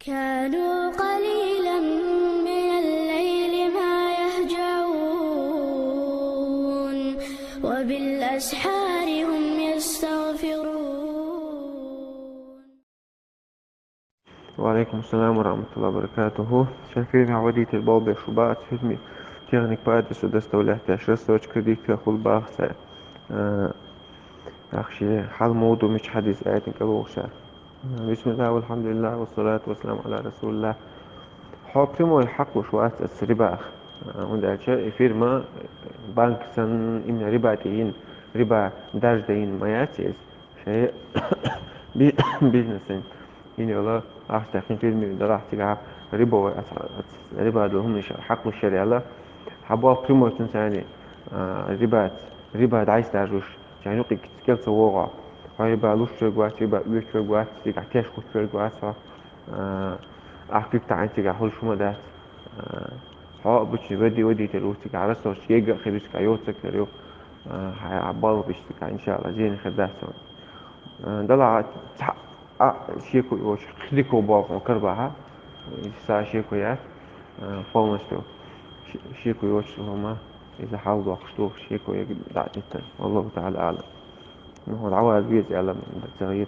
كانوا قليلا من الليل ما يهجعون وبالأسحار هم يستغفرون. وعليكم السلام ورحمة الله وبركاته. Sen film har varit till Bobby Shubat filmi Tjernik Pades och доставлять research кредит في خل باخسة أخشي حال موضوع مش حديث آيات كبوشة. بسم الله والحمد لله والصلاة والسلام على رسول الله. حاكم الحق وشوات السرباخ und شيء فيرما بانك سن إن ربا تين ربا داش دين ما ياتيس شيء بيزنسين إن والله أحسن فيلم ده راح تجاه ربا ربا ده هم حق الشريعة لا حبوا قيمة إنسانية ربا ده عايز تعرفش يعني نقي كتير سوورا ربا لوش شجوات ربا ويش شجوات تيجي تيش خوش شجوات أحكي تعال تيجي حول شو مدات ها بتش ودي تلو تيجي على صوت يجا خبيز كيوت كريو عبارة بيشتكي إن شاء الله زين خداه سون دلع شيكو يوش خليكو باف وكربها سا شيكو ياك فومستو شيكو يوش هما إذا حاولوا أخشتوه شيكو يقدر والله تعالى أعلم. هو العوائل بيز يعلم التغيير